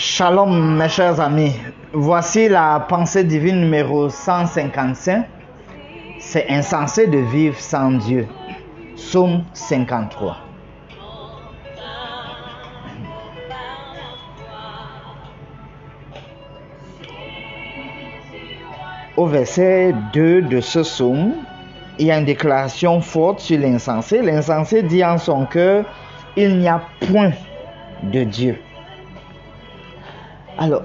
Shalom mes chers amis, voici la pensée divine numéro 155. C'est insensé de vivre sans Dieu. Psaume 53. Au verset 2 de ce psaume, il y a une déclaration forte sur l'insensé. L'insensé dit en son cœur, il n'y a point de Dieu. Alors,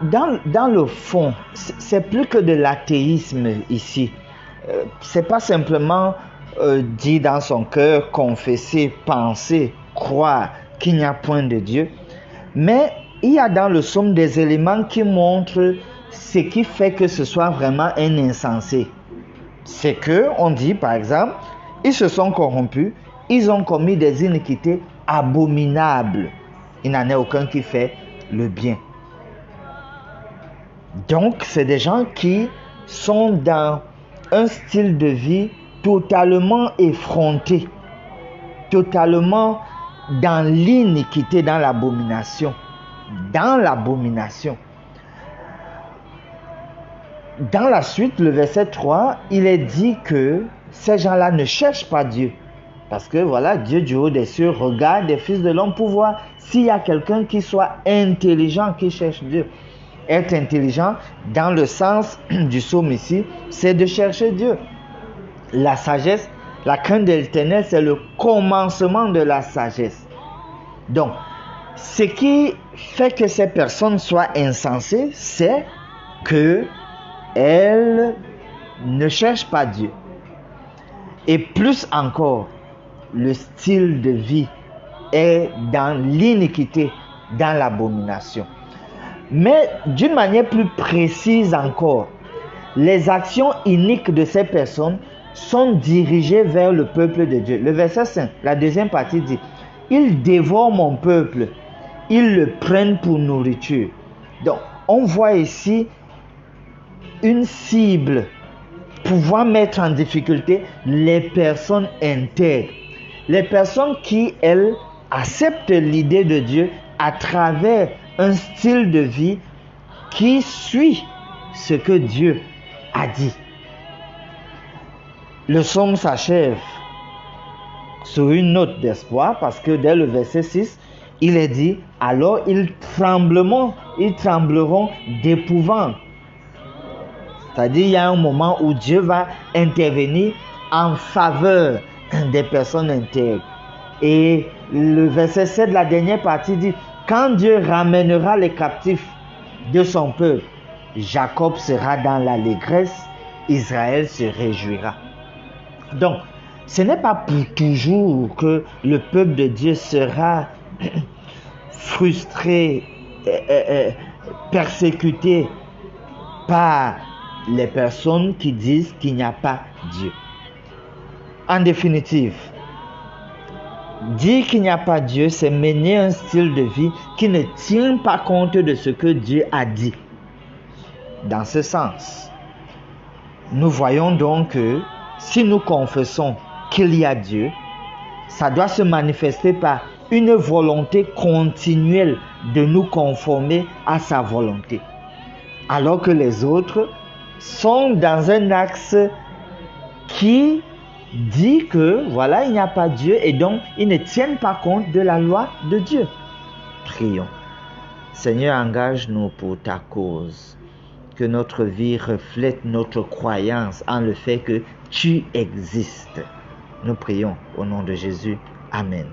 dans le fond, c'est plus que de l'athéisme ici. C'est pas simplement dire dans son cœur, confesser, penser, croire qu'il n'y a point de Dieu. Mais il y a dans le psaume des éléments qui montrent ce qui fait que ce soit vraiment un insensé. C'est que, on dit par exemple, ils se sont corrompus, ils ont commis des iniquités abominables. Il n'en est aucun qui fait le bien. Donc, c'est des gens qui sont dans un style de vie totalement effronté, totalement dans l'iniquité, dans l'abomination. Dans l'abomination. Dans la suite, le verset 3, il est dit que ces gens-là ne cherchent pas Dieu. Parce que voilà, Dieu du haut des cieux regarde les fils de l'homme pour voir s'il y a quelqu'un qui soit intelligent, qui cherche Dieu. Être intelligent, dans le sens du psaume ici, c'est de chercher Dieu. La sagesse, la crainte de l'Éternel, c'est le commencement de la sagesse. Donc, ce qui fait que ces personnes soient insensées, c'est qu'elles ne cherchent pas Dieu. Et plus encore, le style de vie est dans l'iniquité, dans l'abomination. Mais d'une manière plus précise encore, les actions iniques de ces personnes sont dirigées vers le peuple de Dieu. Le verset 5, la deuxième partie dit, « Ils dévorent mon peuple, ils le prennent pour nourriture. » Donc, on voit ici une cible pouvant mettre en difficulté les personnes intègres. Les personnes qui, elles, acceptent l'idée de Dieu à travers un style de vie qui suit ce que Dieu a dit. Le psaume s'achève sur une note d'espoir parce que dès le verset 6, il est dit, alors ils trembleront d'épouvante. C'est-à-dire, il y a un moment où Dieu va intervenir en faveur des personnes intègres. Et le verset 7, la dernière partie dit, quand Dieu ramènera les captifs de son peuple, Jacob sera dans l'allégresse, Israël se réjouira. Donc, ce n'est pas pour toujours que le peuple de Dieu sera frustré, persécuté par les personnes qui disent qu'il n'y a pas Dieu. En définitive, dire qu'il n'y a pas Dieu, c'est mener un style de vie qui ne tient pas compte de ce que Dieu a dit. Dans ce sens, nous voyons donc que si nous confessons qu'il y a Dieu, ça doit se manifester par une volonté continuelle de nous conformer à sa volonté. Alors que les autres sont dans un axe qui dit que voilà, il n'y a pas Dieu et donc ils ne tiennent pas compte de la loi de Dieu. Prions. Seigneur, engage-nous pour ta cause. Que notre vie reflète notre croyance en le fait que tu existes. Nous prions au nom de Jésus. Amen.